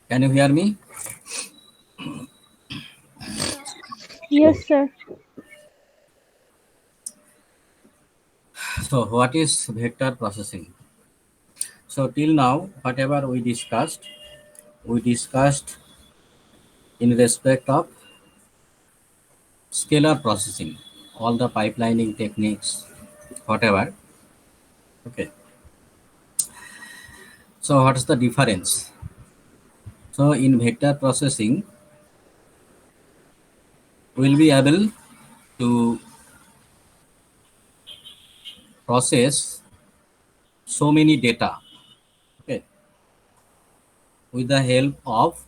Can you hear me? Yes, sir. So, what is vector processing? So, till now, whatever we discussed in respect of scalar processing, all the pipelining techniques, whatever. Okay. So, what is the difference? So, in vector processing, we'll be able to process so many data, okay, with the help of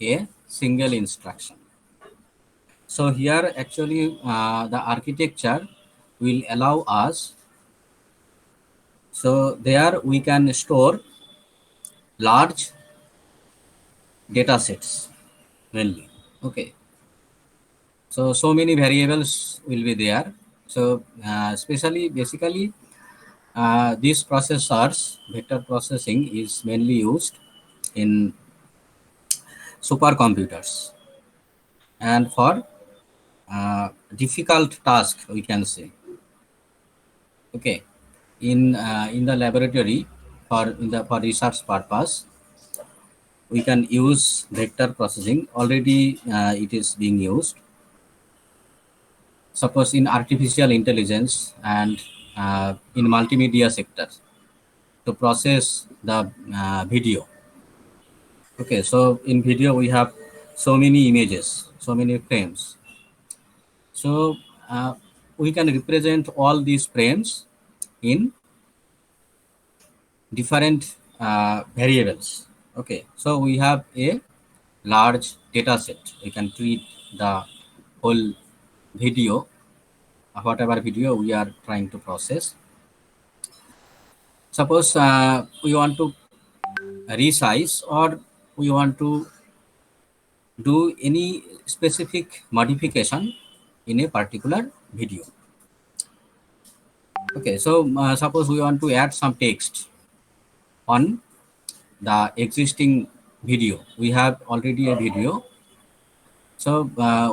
a single instruction. So here actually the architecture will allow us, so there we can store large data sets mainly. Okay. So many variables will be there. So especially basically these processors, vector processing is mainly used in supercomputers and for difficult task we can say. Okay, in the laboratory for research purpose, we can use vector processing. Already it is being used. Suppose in artificial intelligence and in multimedia sector to process the video. Okay, so in video we have so many images, so many frames. So we can represent all these frames in different variables. Okay, so we have a large data set. We can treat the whole video, whatever video we are trying to process. Suppose we want to resize or we want to do any specific modification in a particular video. Okay, so suppose we want to add some text on the existing video. We have already a video. So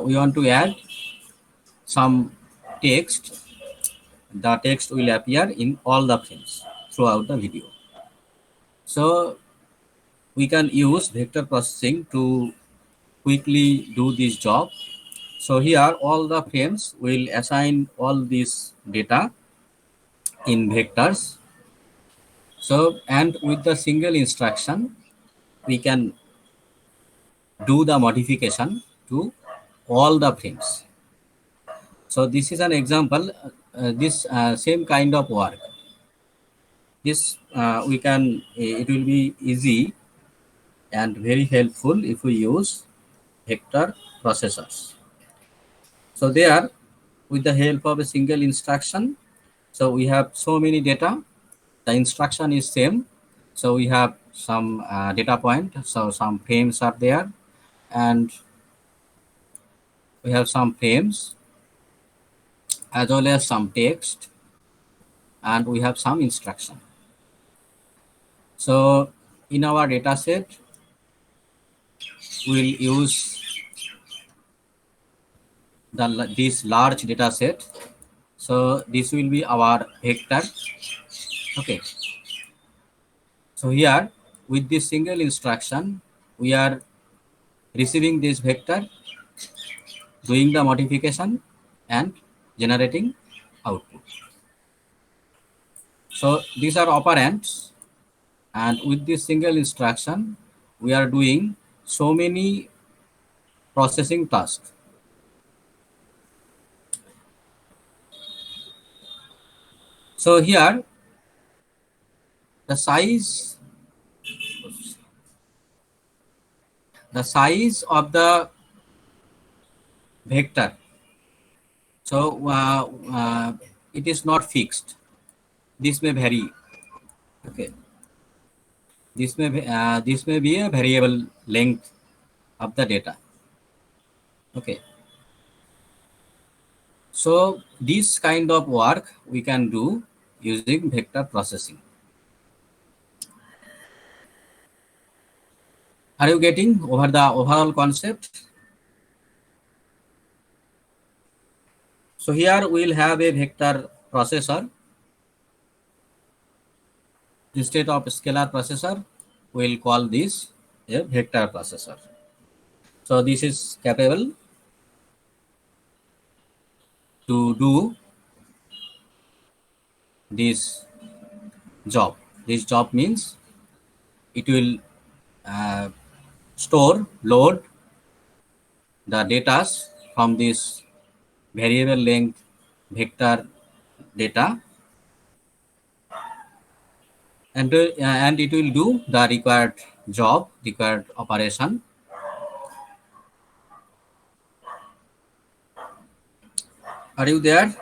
we want to add some text. The text will appear in all the frames throughout the video. So we can use vector processing to quickly do this job. So here all the frames will assign all this data in vectors. So and with the single instruction, we can do the modification to all the frames. So this is an example. This same kind of work. This we can. It will be easy and very helpful if we use vector processors. So there, with the help of a single instruction, so we have so many data. The instruction is same. So we have some data point. So some frames are there, and we have some frames as well as some text, and we have some instruction. So in our data set, we'll use this large data set. So this will be our vector. Okay. So here with this single instruction, we are receiving this vector, doing the modification and generating output. So these are operands, and with this single instruction, we are doing so many processing tasks. So here the size of the vector, so it is not fixed. This may vary. Okay, this may be a variable length of the data. Okay, so this kind of work we can do using vector processing. Are you getting over the overall concept? So here we will have a vector processor. Instead of scalar processor, we will call this a vector processor. So this is capable to do this job. This job means it will uh, store, load the data from this variable length vector data, and it will do the required job, required operation. Are you there?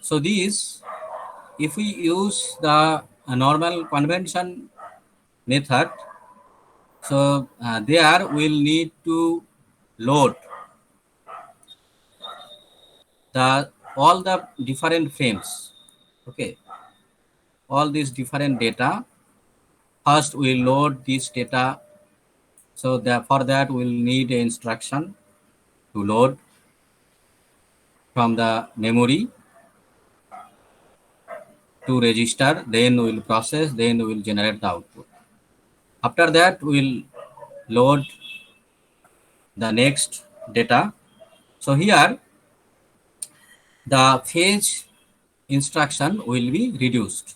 So these, if we use the normal convention method, so there we'll need to load the all the different frames. Okay, all these different data. First, we load this data. So for that, we'll need an instruction to load from the memory to register. Then we'll process. Then we'll generate the output. After that, we'll load the next data. So here, the fetch instruction will be reduced.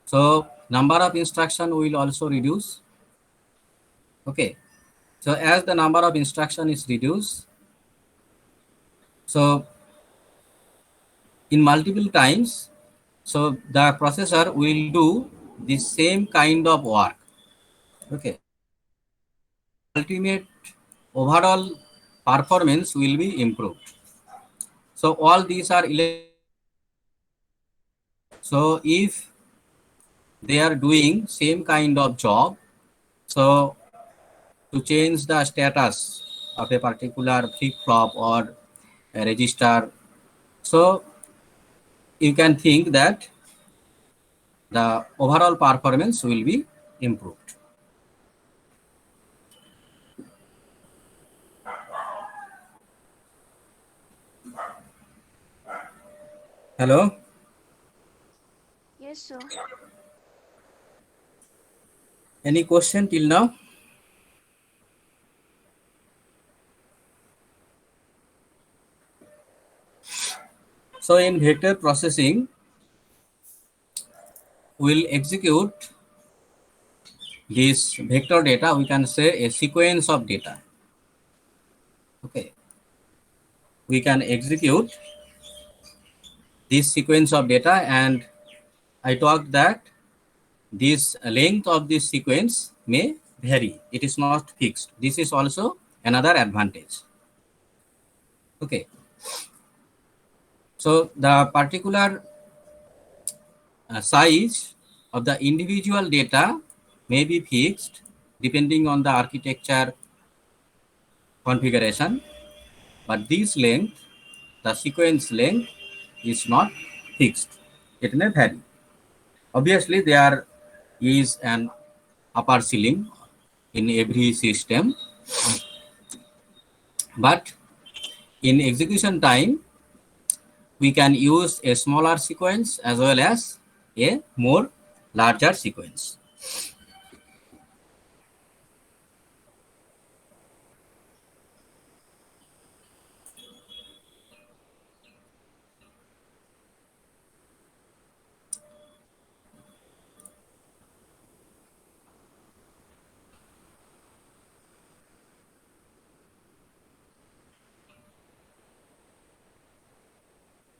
So number of instruction will also reduce. Okay. So as the number of instruction is reduced, so in multiple times, so the processor will do the same kind of work. Okay. Ultimate overall performance will be improved. So all these are so if they are doing same kind of job, so to change the status of a particular flip-flop or a register, so you can think that the overall performance will be improved. Hello? Yes, sir. Any question till now? So in vector processing, we'll execute this vector data, we can say a sequence of data. Okay. We can execute this sequence of data, and I talked that this length of this sequence may vary. It is not fixed. This is also another advantage. Okay. So the particular size of the individual data may be fixed depending on the architecture configuration, but this length, the sequence length, is not fixed. It may vary. Obviously, there is an upper ceiling in every system, but in execution time, we can use a smaller sequence as well as a more larger sequence.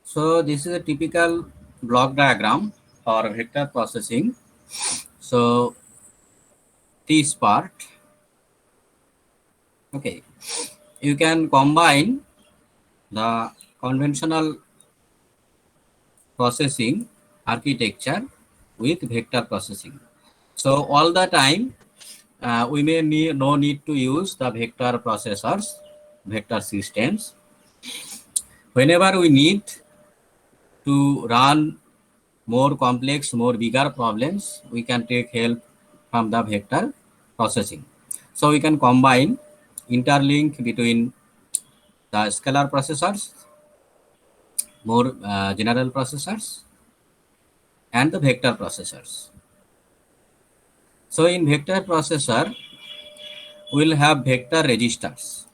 So this is a typical block diagram for vector processing. So this part, okay, you can combine the conventional processing architecture with vector processing. So all the time, we may no need to use the vector processors, vector systems. Whenever we need to run more complex, more bigger problems, we can take help from the vector processing. So we can combine, interlink between the scalar processors, more general processors, and the vector processors. So in vector processor, we'll have vector registers.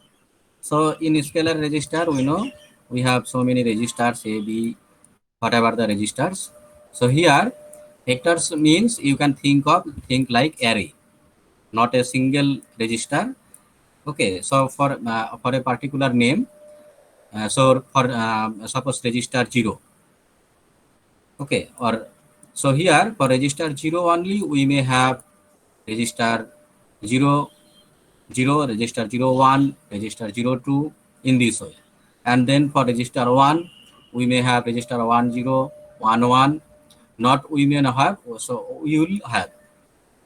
So in scalar register, we know we have so many registers, A, B, whatever the registers. So here, vectors means you can think like array, not a single register. Okay, so for a particular name, so for suppose register 0. Okay, or so here for register 0 only, we may have register 0, 0, register 01, register 02 in this way. And then for register 1, we may have register 10, 11, not we may not have, so we will have.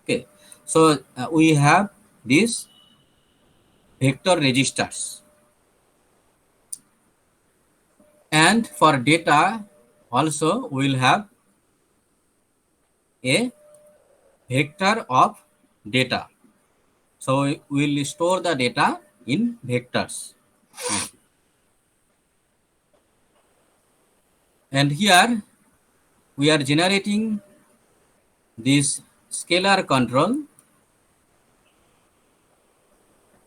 Okay, so we have these vector registers. And for data also we will have a vector of data. So we will store the data in vectors. And here we are generating this scalar control.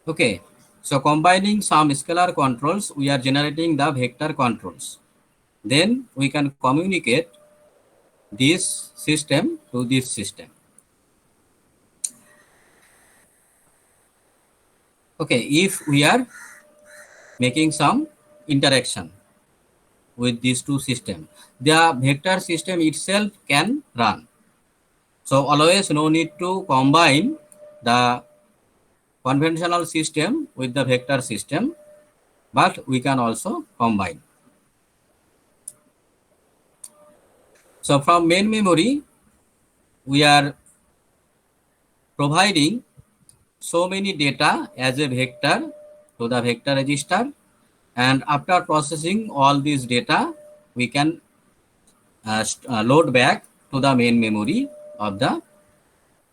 Okay, so combining some scalar controls, we are generating the vector controls. Then we can communicate this system to this system. Okay, if we are making some interaction with these two systems, the vector system itself can run. So always no need to combine the conventional system with the vector system, but we can also combine. So from main memory, we are providing so many data as a vector to the vector register, and after processing all these data, we can load back to the main memory of the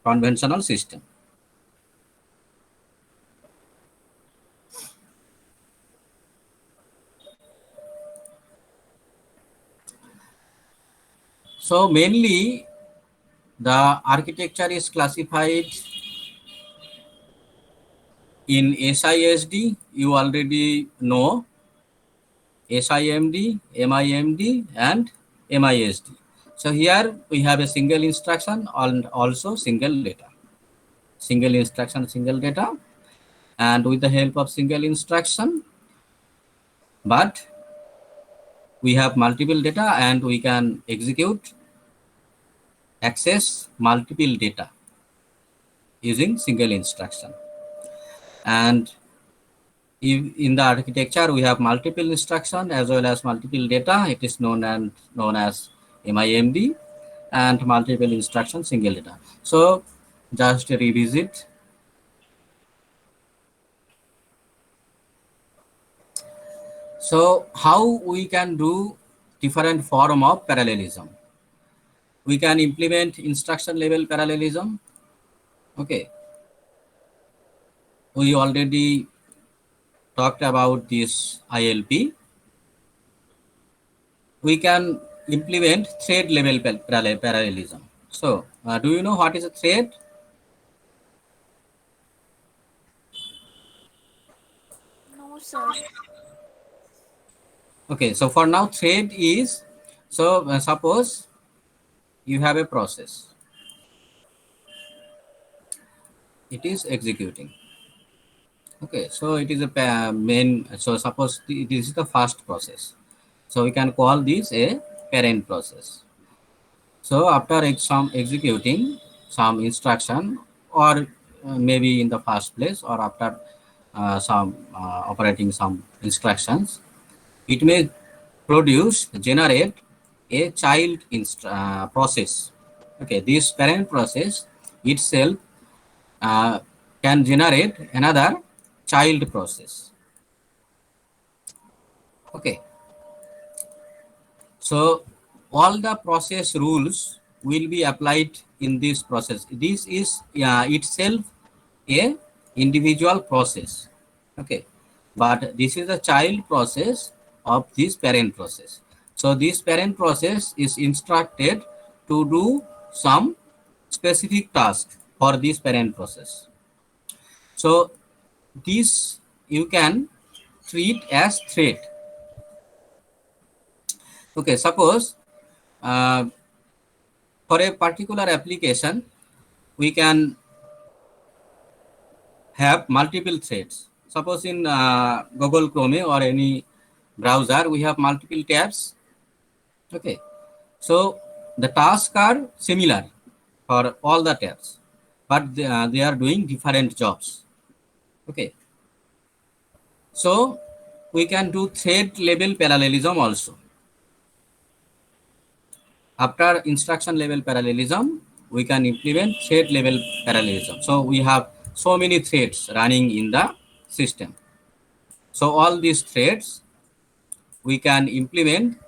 conventional system. So mainly the architecture is classified in SISD. You already know SIMD, MIMD, and MISD. So here we have a single instruction and also single data. Single instruction, single data, and with the help of single instruction, but we have multiple data and we can access multiple data using single instruction. And if in the architecture we have multiple instruction as well as multiple data, it is known as MIMD, and multiple instruction single data. So just revisit. So how we can do different form of parallelism? We can implement instruction level parallelism. Okay, we already talked about this ILP. We can implement thread level parallelism. So do you know what is a thread? No, sir. Okay, so for now thread is, so suppose you have a process, it is executing. Okay, so it is a main, so suppose this is the first process, so we can call this a parent process. So after some executing some instruction, or maybe in the first place, or after some operating some instructions, it may generate a child process. Okay, this parent process itself uh, can generate another child process. Okay, so all the process rules will be applied in this process. This is itself a individual process. Okay, but this is a child process of this parent process. So this parent process is instructed to do some specific task for this parent process. So this you can treat as thread. Okay, suppose uh, for a particular application, we can have multiple threads. Suppose in Google Chrome or any browser, we have multiple tabs. Okay, so the tasks are similar for all the tabs, but they are doing different jobs. Okay, so we can do thread level parallelism also. After instruction level parallelism, we can implement thread level parallelism. So we have so many threads running in the system. So all these threads, we can implement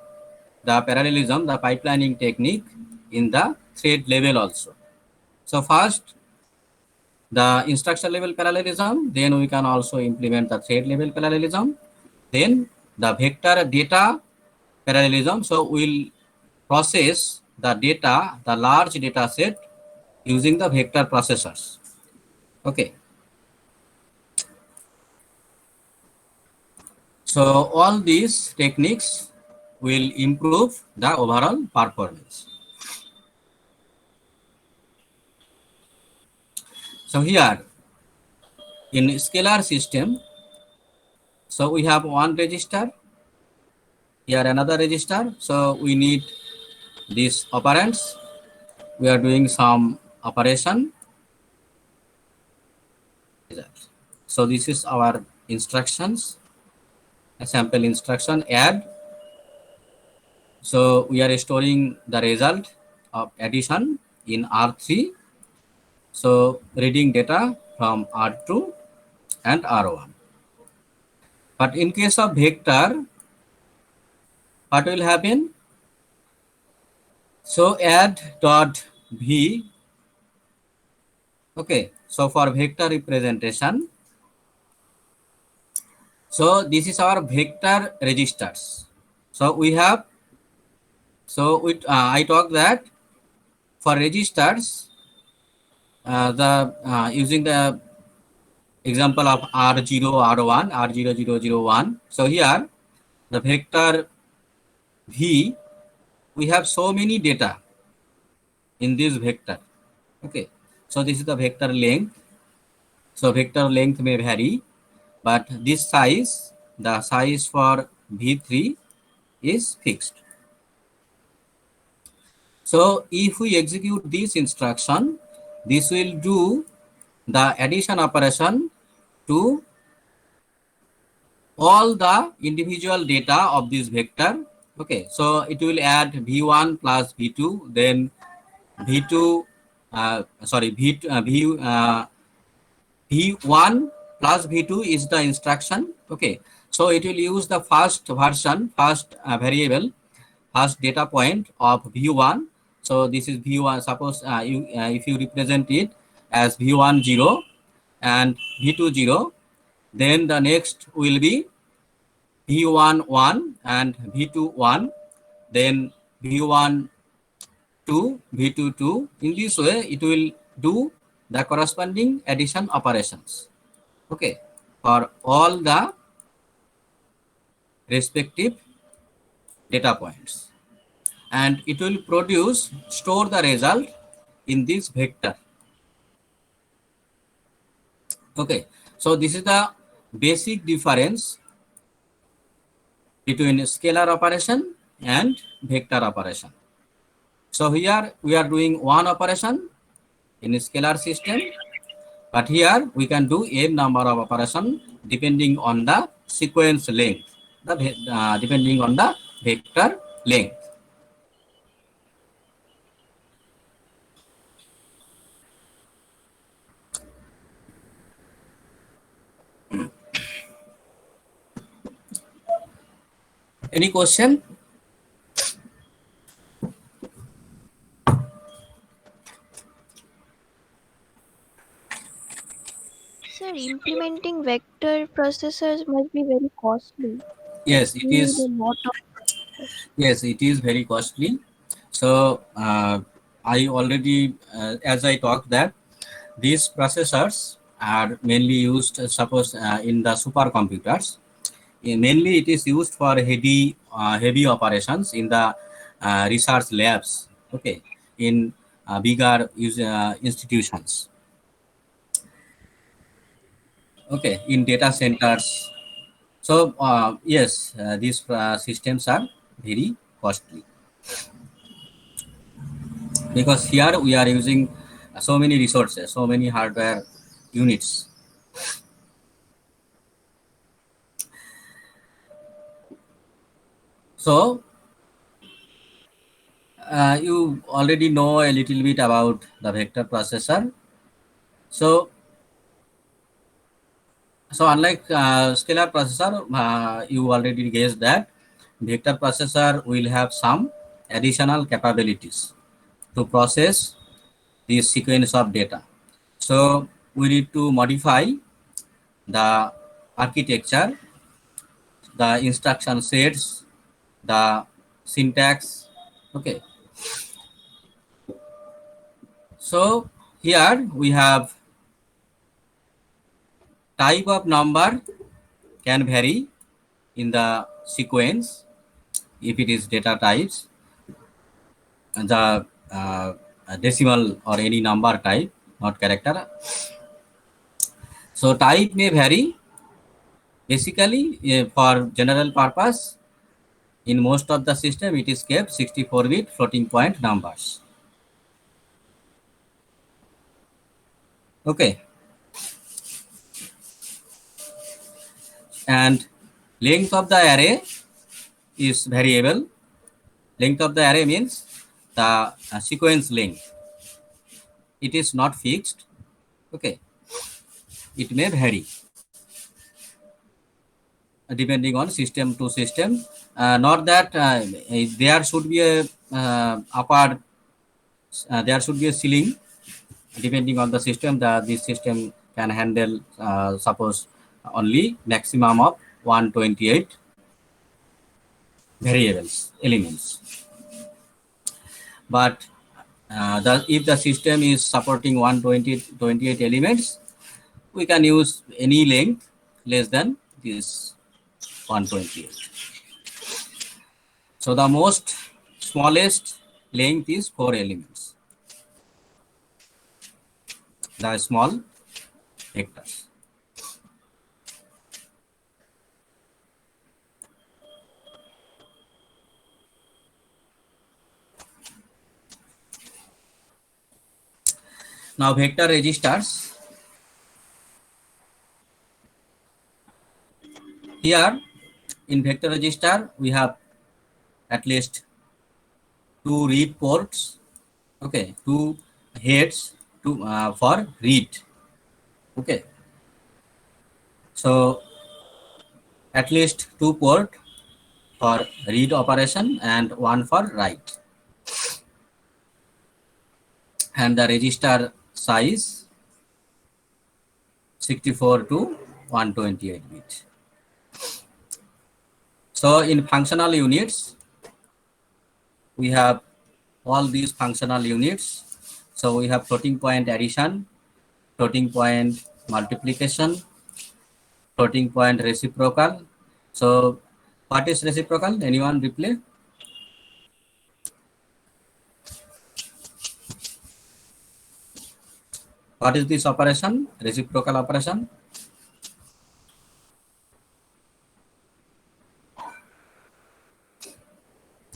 the parallelism, the pipelining technique in the thread level also. So first, the instruction level parallelism, then we can also implement the thread level parallelism, then the vector data parallelism. So we'll process the data, the large data set using the vector processors. Okay. So all these techniques will improve the overall performance. So here in scalar system, so we have one register, here another register. So we need these operands. We are doing some operation. So this is our instructions, a sample instruction add. So we are storing the result of addition in R3. So reading data from R2 and R1. But in case of vector, what will happen? So add dot v. Okay, so for vector representation, so this is our vector registers. So we have, so I talked that for registers, using the example of R0, R1, R0001. So here the vector v, we have so many data in this vector. Okay, so this is the vector length. So vector length may vary, but this size, the size for v3 is fixed. So if we execute this instruction, this will do the addition operation to all the individual data of this vector. Okay, so it will add v1 plus v2, then v2, v1 plus v2 is the instruction. Okay, so it will use the first version, first variable, first data point of v1. So this is v1. Suppose if you represent it as v1 0 and v2 0, then the next will be v1 1 and v2 1, then v1 2, v2 2. In this way, it will do the corresponding addition operations. Okay, for all the respective data points, and it will store the result in this vector. Okay, so this is the basic difference between scalar operation and vector operation. So here we are doing one operation in a scalar system, but here we can do n number of operation depending on the sequence length, depending on the vector length. Any question? Sir, implementing vector processors must be very costly. Like Yes, it we need is. a lot of. Yes, it is very costly. So I already, as I talked that these processors are mainly used, suppose in the supercomputers. Mainly, it is used for heavy operations in the research labs. Okay, in bigger institutions. Okay, in data centers. So yes, these systems are very costly because here we are using so many resources, so many hardware units. So you already know a little bit about the vector processor. So unlike scalar processor, you already guessed that vector processor will have some additional capabilities to process this sequence of data. So we need to modify the architecture, the instruction sets, the syntax. Okay. So here we have type of number can vary in the sequence if it is data types, the decimal or any number type, not character. So type may vary. Basically, for general purpose, in most of the system, it is kept 64-bit floating point numbers. Okay, and length of the array is variable. Length of the array means the sequence length. It is not fixed. Okay, it may vary depending on system to system. Not that there should be a upper, there should be a ceiling depending on the system. That this system can handle suppose only maximum of 128 variables elements. But if the system is supporting 128 elements, we can use any length less than this 128. So the most smallest length is 4 elements, the small vectors. Now vector registers. Here in vector register, we have at least 2 read ports. Okay, 2 heads for read. Okay, so at least 2 port for read operation and 1 for write. And the register size 64 to 128 bit. So in functional units, we have all these functional units. So we have floating point addition, floating point multiplication, floating point reciprocal. So what is reciprocal? Anyone reply? What is this operation? Reciprocal operation?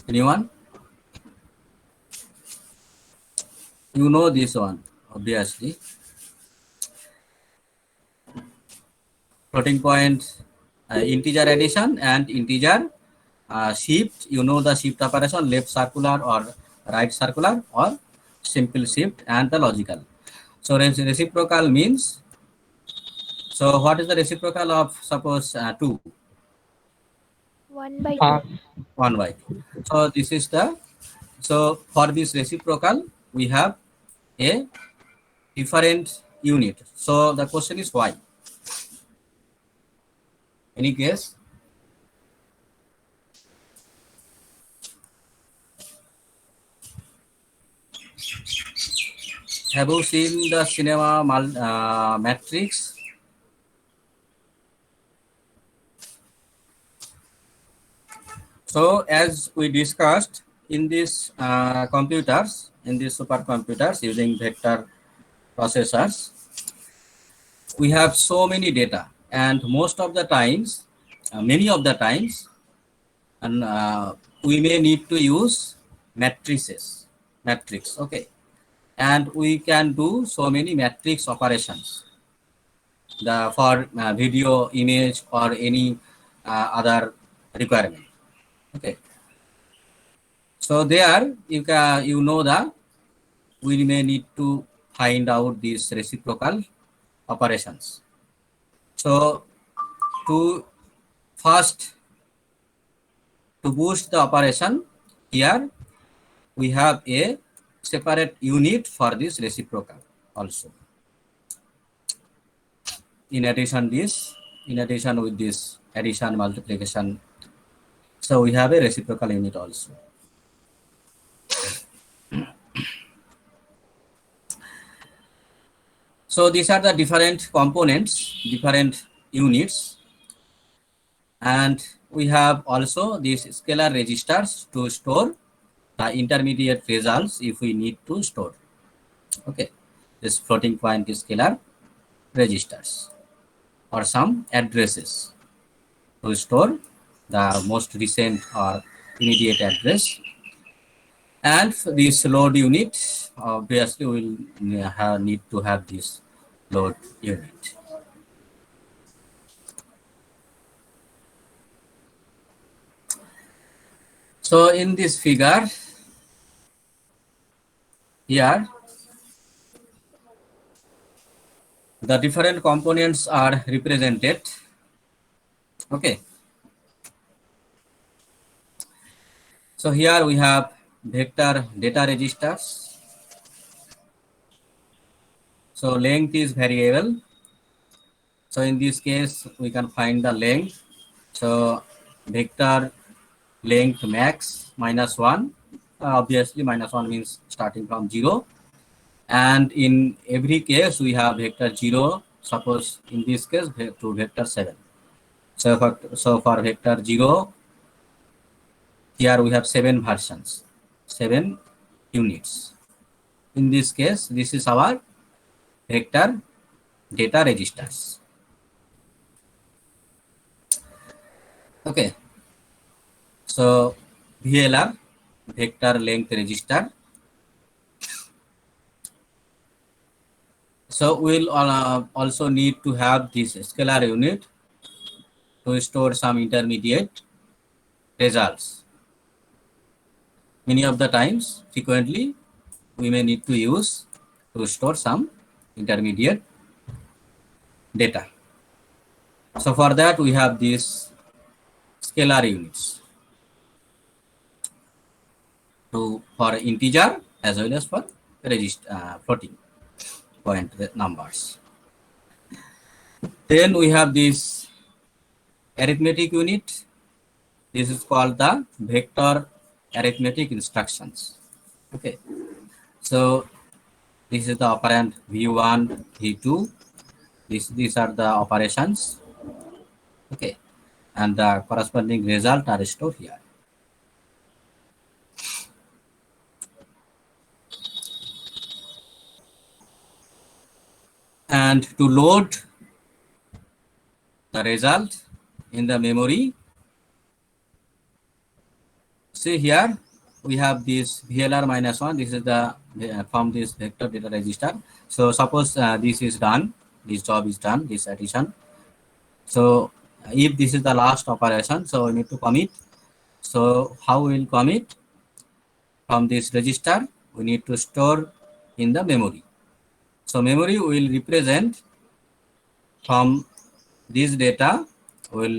Anyone? You know this one, obviously. Floating point integer addition and integer shift. You know the shift operation, left circular or right circular or simple shift and the logical. So reciprocal means, so what is the reciprocal of suppose 2? 1 by Uh, 2. 1 by 2. So this is the, so for this reciprocal, we have a different unit. So the question is why? Any guess? Have you seen the cinema Matrix? So as we discussed in these computers, in these supercomputers using vector processors, we have so many data, and most of the times, many of the times, and we may need to use matrix, okay, and we can do so many matrix operations, the for video, image, or any other requirement, okay. So there you know that we may need to find out these reciprocal operations. So to first, to boost the operation, here we have a separate unit for this reciprocal also. In addition with this addition, multiplication, so we have a reciprocal unit also. So these are the different components, different units, and we have also these scalar registers to store the intermediate results if we need to store. Okay, this floating point scalar registers or some addresses to store the most recent or immediate address. And this load unit, obviously will need to have this load unit. So in this figure here, the different components are represented. Okay. So here we have vector data registers. So length is variable. So in this case, we can find the length. So vector length max -1. Obviously, -1 means starting from 0. And in every case, we have vector 0. Suppose in this case, to vector 7. So for vector 0, here we have 7 versions, 7 units. In this case, this is our vector data registers. Okay. So VLR, vector length register. So we'll also need to have this scalar unit to store some intermediate results. Many of the times, frequently, we may need to use to store some intermediate data. So for that, we have these scalar units for integer as well as for floating point numbers. Then we have this arithmetic unit. This is called the vector arithmetic instructions. Okay. So this is the operand v1, v2. These are the operations. Okay. And the corresponding result are stored here. And to load the result in the memory, see here we have this VLR -1. This is the from this vector data register. So suppose this is done, this job is done, this addition. So if this is the last operation, so we need to commit. So how we will commit? From this register, we need to store in the memory. So memory will represent from this data, will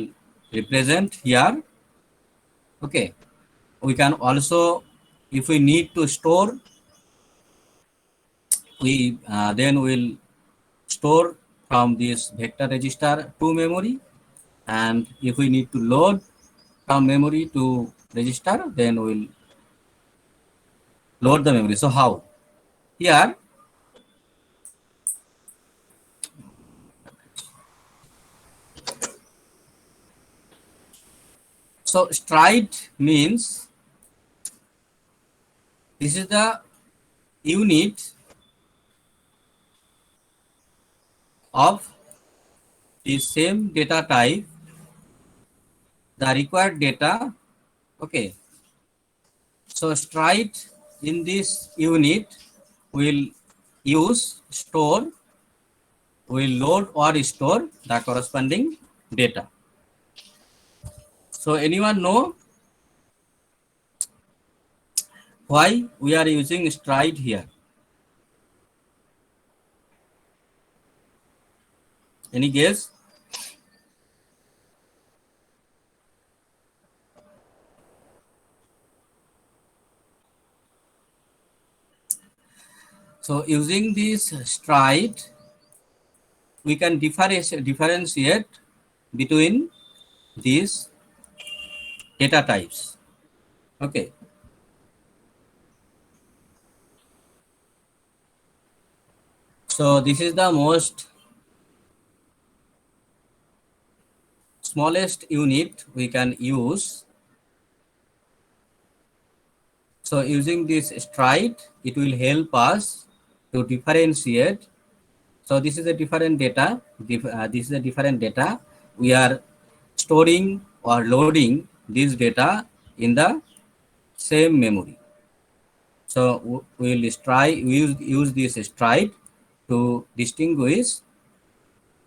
represent here. Okay. We can also, if we need to store, we then will store from this vector register to memory. and if we need to load some memory to register, then we'll load the memory. So how? Here, so stride means this is the unit of the same data type, the required data. Okay. So stride in this unit will use store, will load or store the corresponding data. So anyone know why we are using stride here? Any guess? So using this stride, we can differentiate between these data types. Okay. So this is the most smallest unit we can use. So using this stride, it will help us to differentiate. So this is a different data. This is a different data. We are storing or loading this data in the same memory. So we will use this stride to distinguish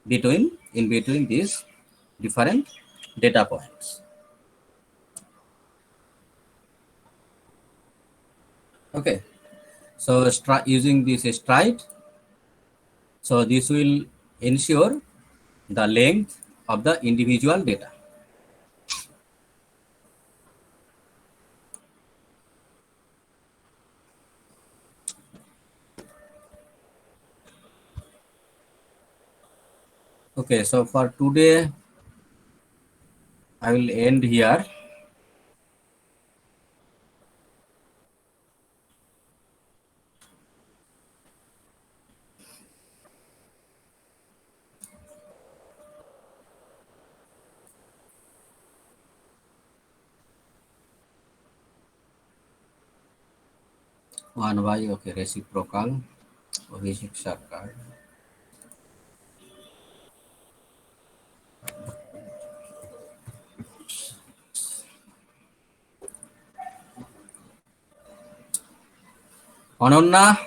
between these different data points. Okay. So using this stride, so this will ensure the length of the individual data. Okay, so for today, I will end here. One by, okay, reciprocal, Abhishek Sarkar. Ananya,